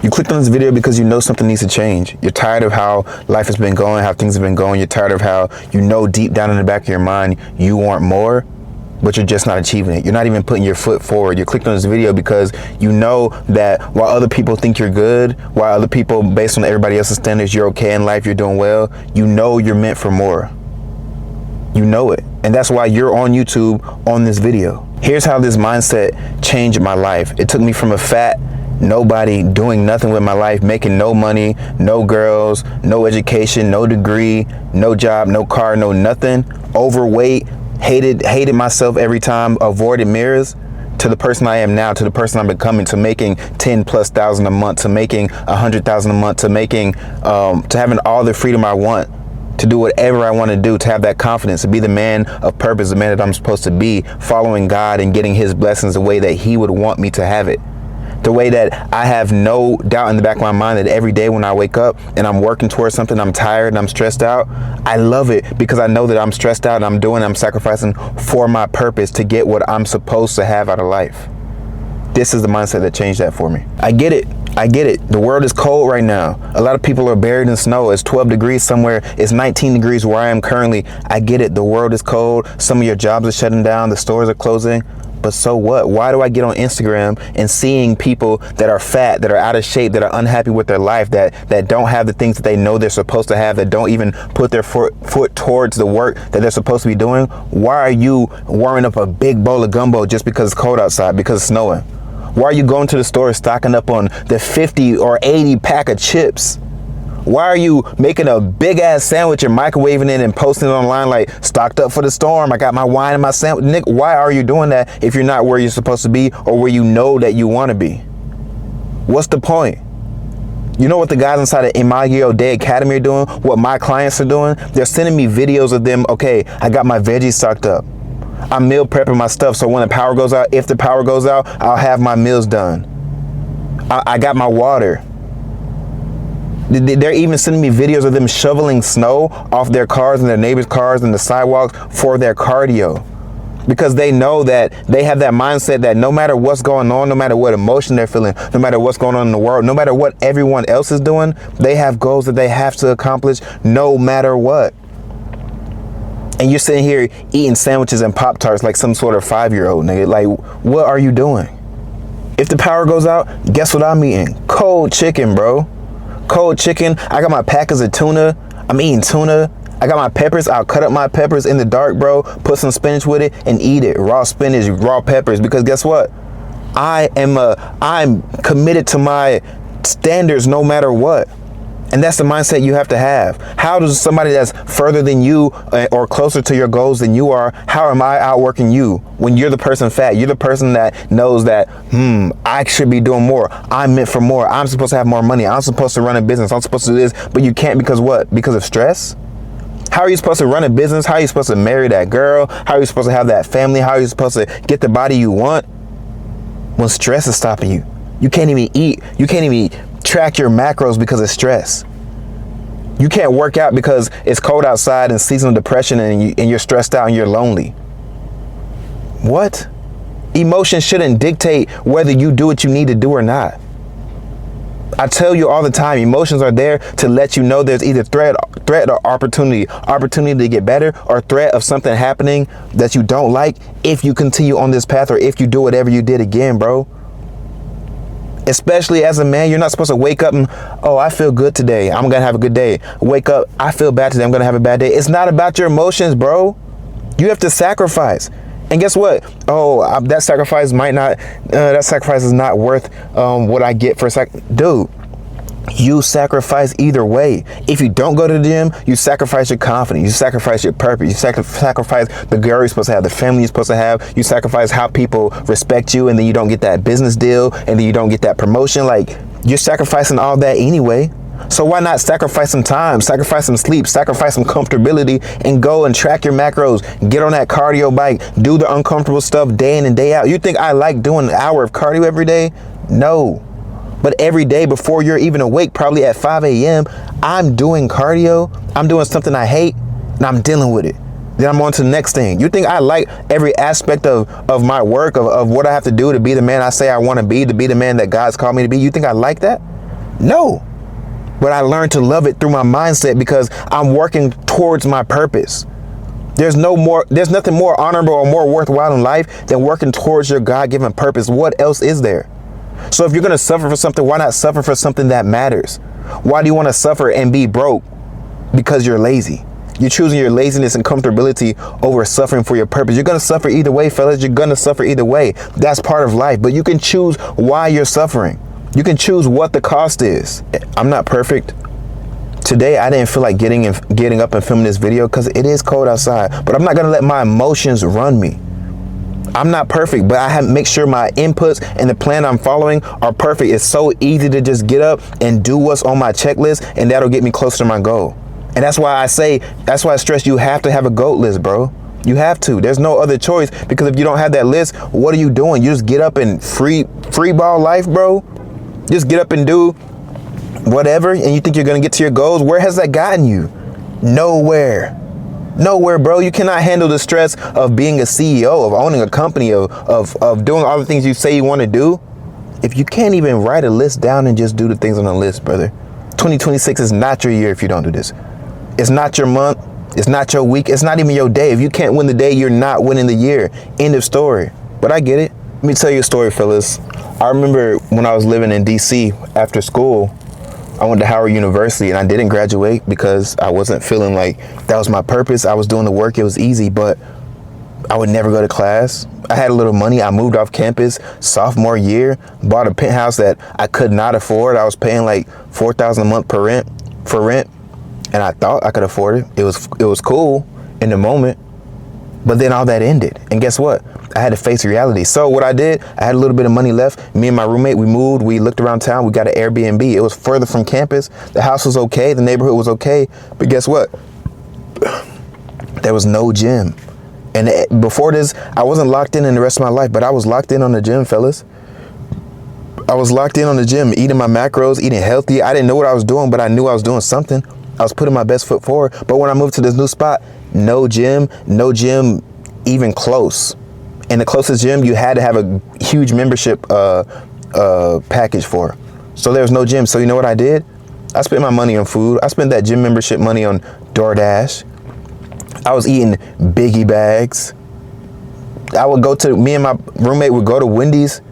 You clicked on this video because you know something needs to change. You're tired of how life has been going, how things have been going. You're tired of how you know deep down in the back of your mind you want more, but you're just not achieving it. You're not even putting your foot forward. You clicked on this video because you know that while other people think you're good, while other people, based on everybody else's standards, you're okay in life, you're doing well, you know you're meant for more. You know it. And that's why you're on YouTube on this video. Here's how this mindset changed my life. It took me from a fat nobody, doing nothing with my life, making no money, no girls, no education, no degree, no job, no car, no nothing, overweight, hated myself every time, avoided mirrors, to the person I am now, to the person I'm becoming, to making 10,000+ a month, to making 100,000 a month, to making, to having all the freedom I want, to do whatever I want to do, to have that confidence, to be the man of purpose, the man that I'm supposed to be, following God and getting his blessings the way that he would want me to have it. The way that I have no doubt in the back of my mind that every day when I wake up and I'm working towards something, I'm tired and I'm stressed out, I love it because I know that I'm stressed out and I'm sacrificing for my purpose to get what I'm supposed to have out of life. This is the mindset that changed that for me. I get it. I get it. The world is cold right now. A lot of people are buried in snow. It's 12 degrees somewhere. It's 19 degrees where I am currently. I get it. The world is cold. Some of your jobs are shutting down. The stores are closing. But so what? Why do I get on Instagram and seeing people that are fat, that are out of shape, that are unhappy with their life, that don't have the things that they know they're supposed to have, that don't even put their foot towards the work that they're supposed to be doing? Why are you warming up a big bowl of gumbo just because it's cold outside, because it's snowing? Why are you going to the store stocking up on the 50 or 80 pack of chips? Why are you making a big ass sandwich and microwaving it and posting it online like stocked up for the storm? I got my wine and my sandwich. Nick, why are you doing that if you're not where you're supposed to be or where you know that you want to be? What's the point? You know what the guys inside of Imago Day Academy are doing? What my clients are doing? They're sending me videos of them. Okay, I got my veggies stocked up. I'm meal prepping my stuff so when the power goes out, if the power goes out, I'll have my meals done. I got my water. They're even sending me videos of them shoveling snow off their cars and their neighbors' cars and the sidewalks for their cardio. Because they know that they have that mindset that no matter what's going on, no matter what emotion they're feeling, no matter what's going on in the world, no matter what everyone else is doing, they have goals that they have to accomplish no matter what. And you're sitting here eating sandwiches and Pop-Tarts like some sort of 5-year-old, nigga. Like, what are you doing? If the power goes out, guess what I'm eating? Cold chicken, bro. Cold chicken. I got my packets of tuna. I'm eating tuna. I got my peppers. I'll cut up my peppers in the dark, bro. Put some spinach with it and eat it. Raw spinach, raw peppers. Because guess what? I'm committed to my standards no matter what. And that's the mindset you have to have. How does somebody that's further than you or closer to your goals than you are, how am I outworking you when you're the person fat? You're the person that knows that, I should be doing more. I'm meant for more. I'm supposed to have more money. I'm supposed to run a business. I'm supposed to do this, but you can't because what? Because of stress? How are you supposed to run a business? How are you supposed to marry that girl? How are you supposed to have that family? How are you supposed to get the body you want when stress is stopping you? You can't even eat. You can't even track your macros because of stress. You can't work out because it's cold outside and seasonal depression and you're stressed out and you're lonely. What? Emotions shouldn't dictate whether you do what you need to do or not. I tell you all the time, emotions are there to let you know there's either threat or opportunity. Opportunity to get better or threat of something happening that you don't like if you continue on this path or if you do whatever you did again, bro. Especially as a man, you're not supposed to wake up and, oh, I feel good today, I'm gonna have a good day. Wake up, I feel bad today, I'm gonna have a bad day. It's not about your emotions, bro. You have to sacrifice. And guess what? Oh, that sacrifice is not worth what I get for a second. Dude, you sacrifice either way. If you don't go to the gym, you sacrifice your confidence, you sacrifice your purpose, you sacrifice the girl you're supposed to have, the family you're supposed to have, you sacrifice how people respect you, and then you don't get that business deal, and then you don't get that promotion. Like, you're sacrificing all that anyway. So why not sacrifice some time, sacrifice some sleep, sacrifice some comfortability, and go and track your macros, get on that cardio bike, do the uncomfortable stuff day in and day out. You think I like doing an hour of cardio every day? No. But every day before you're even awake, probably at 5 a.m., I'm doing cardio. I'm doing something I hate, and I'm dealing with it. Then I'm on to the next thing. You think I like every aspect of my work, of what I have to do to be the man I say I want to be the man that God's called me to be? You think I like that? No. But I learned to love it through my mindset because I'm working towards my purpose. There's nothing more honorable or more worthwhile in life than working towards your God-given purpose. What else is there? So if you're going to suffer for something, why not suffer for something that matters? Why do you want to suffer and be broke? Because you're lazy. You're choosing your laziness and comfortability over suffering for your purpose. You're going to suffer either way, fellas. You're going to suffer either way. That's part of life. But you can choose why you're suffering. You can choose what the cost is. I'm not perfect. Today, I didn't feel like getting up and filming this video because it is cold outside. But I'm not going to let my emotions run me. I'm not perfect, but I have to make sure my inputs and the plan I'm following are perfect. It's so easy to just get up and do what's on my checklist, and that'll get me closer to my goal. And that's why I stress you have to have a GOAT list, bro. You have to. There's no other choice, because if you don't have that list, what are you doing? You just get up and free ball life, bro. Just get up and do whatever, and you think you're going to get to your goals. Where has that gotten you? Nowhere. Nowhere, bro. You cannot handle the stress of being a CEO, of owning a company, of doing all the things you say you want to do. If you can't even write a list down and just do the things on the list, brother, 2026 is not your year if you don't do this. It's not your month. It's not your week. It's not even your day. If you can't win the day, you're not winning the year. End of story. But I get it. Let me tell you a story, fellas. I remember when I was living in DC after school, I went to Howard University and I didn't graduate because I wasn't feeling like that was my purpose. I was doing the work. It was easy, but I would never go to class. I had a little money. I moved off campus sophomore year, bought a penthouse that I could not afford. I was paying like $4,000 a month for rent. And I thought I could afford it. It was cool in the moment, but then all that ended. And guess what? I had to face reality. So what I did, I had a little bit of money left. Me and my roommate, we moved. We looked around town. We got an Airbnb. It was further from campus. The house was okay. The neighborhood was okay. But guess what? There was no gym. And before this, I wasn't locked in the rest of my life, but I was locked in on the gym, fellas. I was locked in on the gym, eating my macros, eating healthy. I didn't know what I was doing, but I knew I was doing something. I was putting my best foot forward. But when I moved to this new spot, no gym even close. And the closest gym you had to have a huge membership package for. So there was no gym. So you know what I did? I spent my money on food. I spent that gym membership money on DoorDash. I was eating Biggie bags. Me and my roommate would go to Wendy's,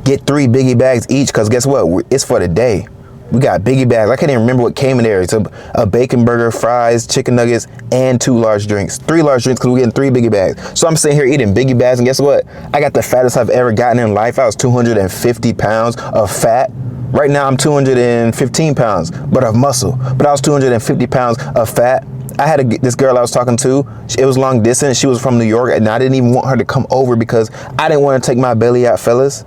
get 3 Biggie bags each, because guess what? It's for the day. We got Biggie bags. I can't even remember what came in there. It's a bacon burger, fries, chicken nuggets, and 2 large drinks. 3 large drinks because we're getting 3 Biggie bags. So I'm sitting here eating Biggie bags, and guess what? I got the fattest I've ever gotten in life. I was 250 pounds of fat. Right now I'm 215 pounds, but of muscle. But I was 250 pounds of fat. I had this girl I was talking to. It was long distance. She was from New York, and I didn't even want her to come over because I didn't want to take my belly out, fellas.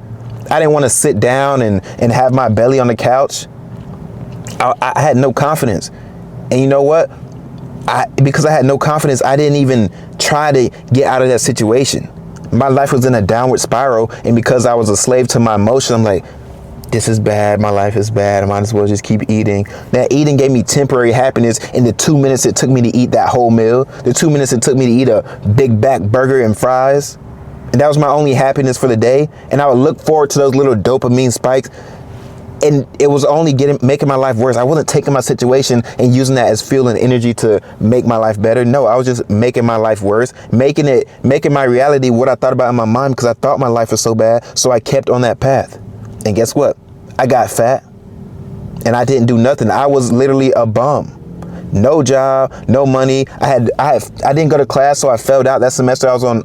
I didn't want to sit down and have my belly on the couch. I had no confidence. And you know what? Because I had no confidence, I didn't even try to get out of that situation. My life was in a downward spiral, and because I was a slave to my emotions, I'm like, this is bad, my life is bad, I might as well just keep eating. That eating gave me temporary happiness in the 2 minutes it took me to eat that whole meal, the 2 minutes it took me to eat a big back burger and fries. And that was my only happiness for the day. And I would look forward to those little dopamine spikes. And it was only making my life worse. I wasn't taking my situation and using that as fuel and energy to make my life better. No, I was just making my life worse, making my reality what I thought about in my mind, because I thought my life was so bad. So I kept on that path. And guess what? I got fat and I didn't do nothing. I was literally a bum. No job, no money. I didn't go to class, so I failed out that semester. I was on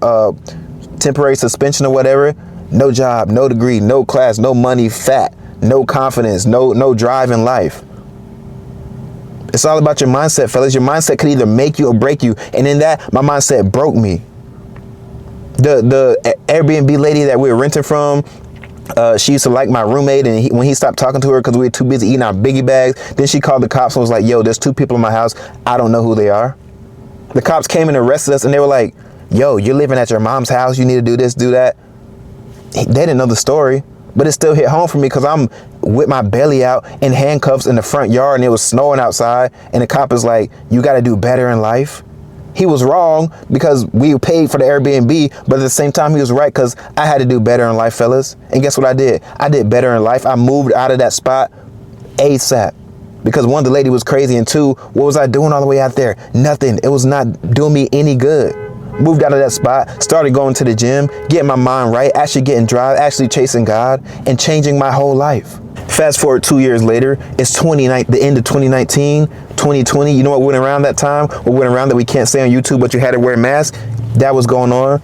temporary suspension or whatever. No job, no degree, no class, no money, fat. No confidence, no drive in life. It's all about your mindset, fellas. Your mindset could either make you or break you. And in that, my mindset broke me. The Airbnb lady that we were renting from, she used to like my roommate, and when he stopped talking to her because we were too busy eating our Biggie bags, then she called the cops and was like, yo, there's 2 people in my house. I don't know who they are. The cops came and arrested us, and they were like, yo, you're living at your mom's house. You need to do this, do that. They didn't know the story. But it still hit home for me because I'm with my belly out in handcuffs in the front yard, and it was snowing outside. And the cop is like, you got to do better in life. He was wrong because we paid for the Airbnb, but at the same time, he was right because I had to do better in life, fellas. And guess what I did? I did better in life. I moved out of that spot ASAP. Because one, the lady was crazy, and two, what was I doing all the way out there? Nothing. It was not doing me any good. Moved out of that spot, started going to the gym, getting my mind right, actually getting drive, actually chasing God, and changing my whole life. Fast forward 2 years later, it's the end of 2019, 2020. You know what went around that time? What went around that we can't say on YouTube, but you had to wear a mask? That was going on.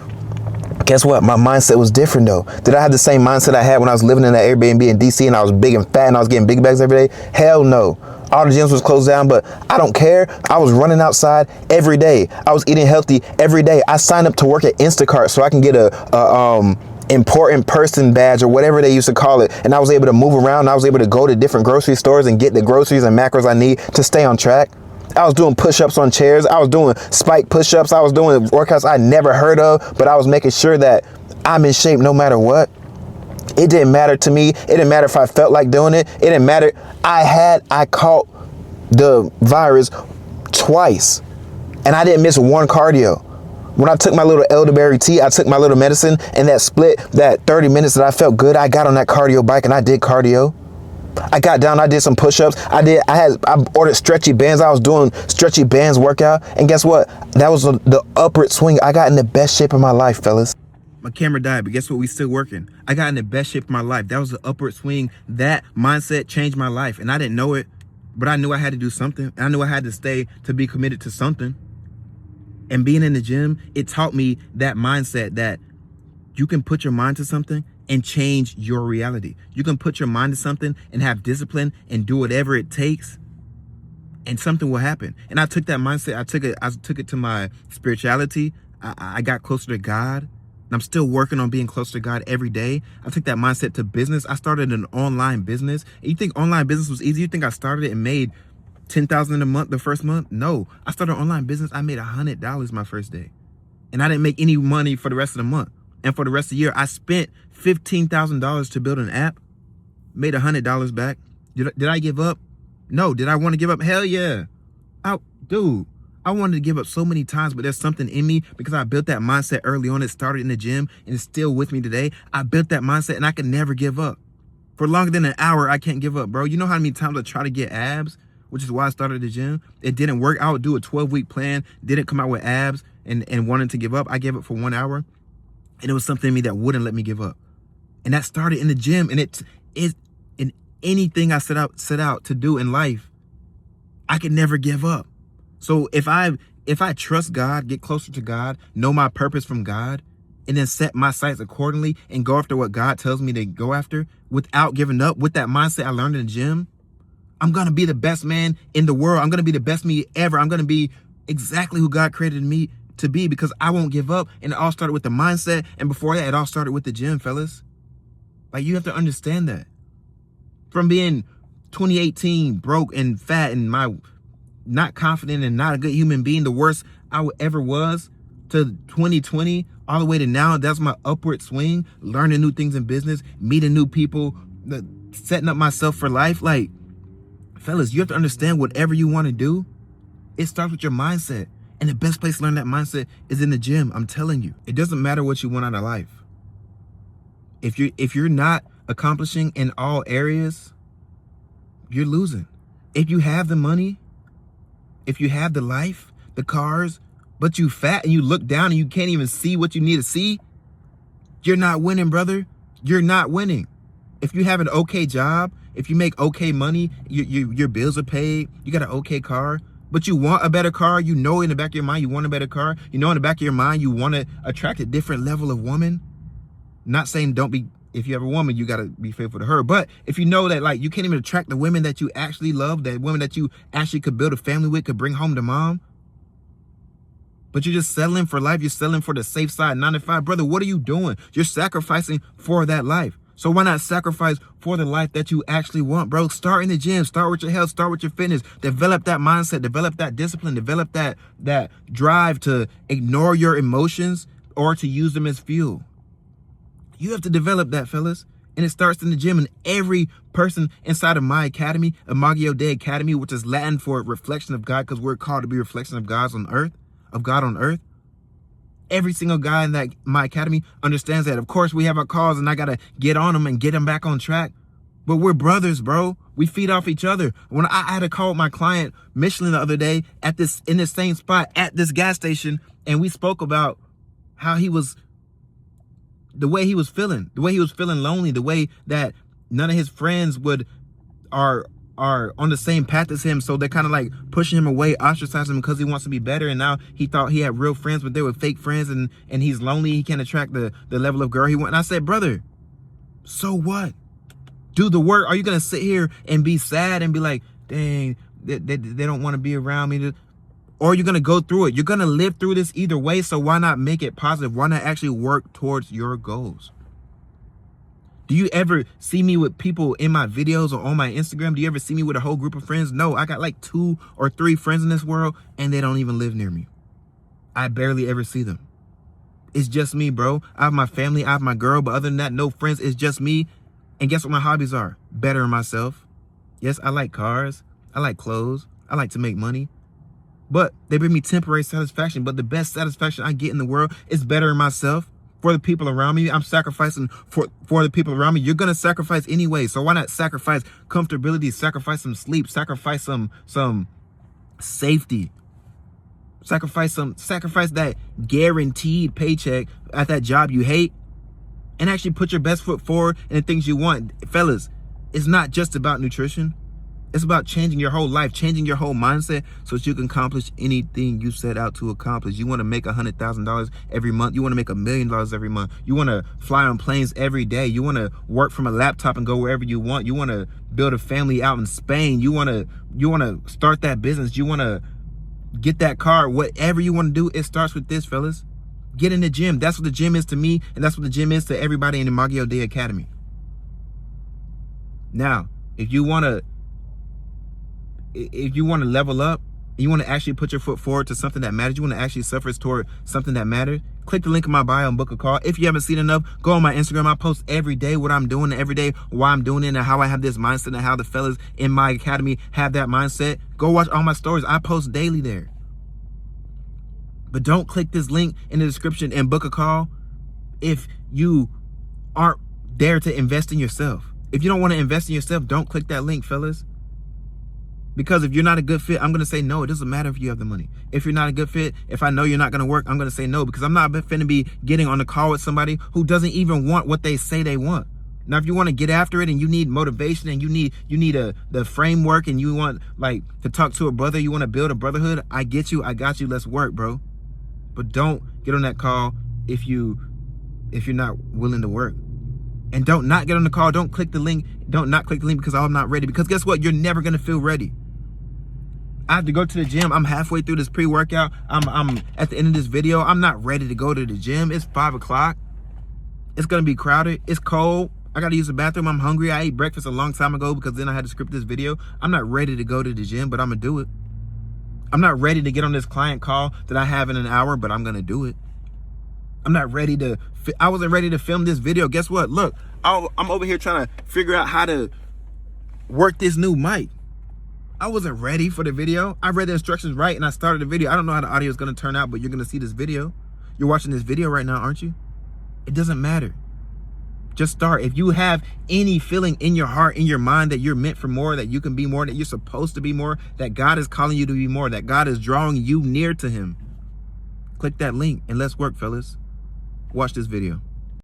Guess what? My mindset was different though. Did I have the same mindset I had when I was living in that Airbnb in DC and I was big and fat and I was getting big bags every day? Hell no. All the gyms was closed down, but I don't care. I was running outside every day. I was eating healthy every day. I signed up to work at Instacart so I can get a important person badge or whatever they used to call it. And I was able to move around. I was able to go to different grocery stores and get the groceries and macros I need to stay on track. I was doing push-ups on chairs. I was doing spike push-ups. I was doing workouts I never heard of, but I was making sure that I'm in shape no matter what. It didn't matter to me. It didn't matter if I felt like doing it. It didn't matter. I caught the virus twice and I didn't miss one cardio. When I took my little elderberry tea, I took my little medicine, and that split, that 30 minutes that I felt good, I got on that cardio bike and I did cardio. I got down, I did some push-ups. I ordered stretchy bands. I was doing stretchy bands workout. And guess what? That was the upward swing. I got in the best shape of my life, fellas. My camera died, but guess what? We still working. I got in the best shape of my life. That was the upward swing. That mindset changed my life. And I didn't know it, but I knew I had to do something. I knew I had to stay to be committed to something. And being in the gym, it taught me that mindset that you can put your mind to something and change your reality. You can put your mind to something and have discipline and do whatever it takes, and something will happen. And I took that mindset, I took it to my spirituality. I got closer to God, and I'm still working on being closer to God every day. I took that mindset to business. I started an online business. And you think online business was easy? You think I started it and made $10,000 a month the first month? No, I started an online business. I made $100 my first day, and I didn't make any money for the rest of the month. And for the rest of the year, I spent $15,000 to build an app, made $100 back. Did I give up? No. Did I want to give up? Hell yeah. Dude, I wanted to give up so many times, but there's something in me because I built that mindset early on. It started in the gym and it's still with me today. I built that mindset and I can never give up. For longer than an hour, I can't give up, bro. You know how many times I try to get abs, which is why I started the gym? It didn't work. I would do a 12-week plan, didn't come out with abs and wanted to give up. I gave up for 1 hour. And it was something in me that wouldn't let me give up. And that started in the gym. And it is in anything I set out to do in life, I could never give up. So if I trust God, get closer to God, know my purpose from God, and then set my sights accordingly and go after what God tells me to go after without giving up, with that mindset I learned in the gym, I'm going to be the best man in the world. I'm going to be the best me ever. I'm going to be exactly who God created me to be, because I won't give up. And it all started with the mindset. And before that, it all started with the gym, fellas. Like, you have to understand that. From being 2018 broke and fat and not confident and not a good human being, the worst I ever was, to 2020 all the way to now, that's my upward swing, learning new things in business, meeting new people, setting up myself for life. Like, fellas, you have to understand, whatever you want to do, it starts with your mindset. And the best place to learn that mindset is in the gym. I'm telling you, it doesn't matter what you want out of life. If you're not accomplishing in all areas, you're losing. If you have the money, if you have the life, the cars, but you fat and you look down and you can't even see what you need to see, you're not winning, brother. You're not winning. If you have an okay job, if you make okay money, your bills are paid, you got an okay car, but you want a better car, you know in the back of your mind you want a better car, you know in the back of your mind you want to attract a different level of woman. Not saying if you have a woman, you got to be faithful to her. But if you know that, like, you can't even attract the women that you actually love, that women that you actually could build a family with, could bring home to mom, but you're just settling for life, you're settling for the safe side 9 to 5, brother, what are you doing? You're sacrificing for that life. So why not sacrifice for the life that you actually want, bro? Start in the gym, start with your health, start with your fitness, develop that mindset, develop that discipline, develop that drive to ignore your emotions or to use them as fuel. You have to develop that, fellas. And it starts in the gym. And every person inside of my academy, Imago Dei Academy, which is Latin for reflection of God, because we're called to be reflection of God on earth. Every single guy in my academy understands that. Of course, we have our calls and I got to get on them and get them back on track. But we're brothers, bro. We feed off each other. When I had to call my client Michelin the other day in this same spot at this gas station, and we spoke about how the way he was feeling lonely, the way that none of his friends are on the same path as him, so they're kind of like pushing him away, ostracizing him because he wants to be better. And now he thought he had real friends, but they were fake friends, and he's lonely. He can't attract the level of girl he wants. And I said, brother, so what? Do the work. Are you gonna sit here and be sad and be like, dang, they don't want to be around me? Or you're gonna go through it. You're gonna live through this either way, so why not make it positive? Why not actually work towards your goals? Do you ever see me with people in my videos or on my Instagram? Do you ever see me with a whole group of friends? No, I got like 2 or 3 friends in this world, and they don't even live near me. I barely ever see them. It's just me, bro. I have my family, I have my girl, but other than that, no friends. It's just me. And guess what my hobbies are? Bettering myself. Yes, I like cars. I like clothes. I like to make money. But they bring me temporary satisfaction. But the best satisfaction I get in the world is bettering myself for the people around me. I'm sacrificing for the people around me. You're going to sacrifice anyway. So why not sacrifice comfortability, sacrifice some sleep, sacrifice some safety, sacrifice that guaranteed paycheck at that job you hate, and actually put your best foot forward in the things you want. Fellas, it's not just about nutrition. It's about changing your whole life, changing your whole mindset so that you can accomplish anything you set out to accomplish. You want to make $100,000 every month. You want to make $1 million every month. You want to fly on planes every day. You want to work from a laptop and go wherever you want. You want to build a family out in Spain. You want to start that business. You want to get that car. Whatever you want to do, it starts with this, fellas. Get in the gym. That's what the gym is to me, and that's what the gym is to everybody in the Magio Day Academy. Now, if you want to level up, you want to actually put your foot forward to something that matters, you want to actually suffer toward something that matters, click the link in my bio and book a call. If you haven't seen enough, go on my Instagram. I post every day what I'm doing, every day why I'm doing it, and how I have this mindset, and how the fellas in my academy have that mindset. Go watch all my stories. I post daily there. But don't click this link in the description and book a call if you aren't there to invest in yourself. If you don't want to invest in yourself, don't click that link, fellas. Because if you're not a good fit, I'm going to say no. It doesn't matter if you have the money. If you're not a good fit, if I know you're not going to work, I'm going to say no, because I'm not finna be getting on the call with somebody who doesn't even want what they say they want. Now, if you want to get after it and you need motivation and you need the framework, and you want like to talk to a brother, you want to build a brotherhood, I get you. I got you. Let's work, bro. But don't get on that call if you're not willing to work. And don't not get on the call. Don't click the link. Don't not click the link because I'm not ready. Because guess what? You're never going to feel ready. I have to go to the gym. I'm halfway through this pre-workout. I'm at the end of this video. I'm not ready to go to the gym. It's 5 o'clock. It's going to be crowded. It's cold. I got to use the bathroom. I'm hungry. I ate breakfast a long time ago because then I had to script this video. I'm not ready to go to the gym, but I'm going to do it. I'm not ready to get on this client call that I have in an hour, but I'm going to do it. I'm not ready to, I wasn't ready to film this video. Guess what? Look, I'm over here trying to figure out how to work this new mic. I wasn't ready for the video. I read the instructions right and I started the video. I don't know how the audio is going to turn out, but you're going to see this video. You're watching this video right now, aren't you? It doesn't matter. Just start. If you have any feeling in your heart, in your mind that you're meant for more, that you can be more, that you're supposed to be more, that God is calling you to be more, that God is drawing you near to him, click that link and let's work, fellas. Watch this video.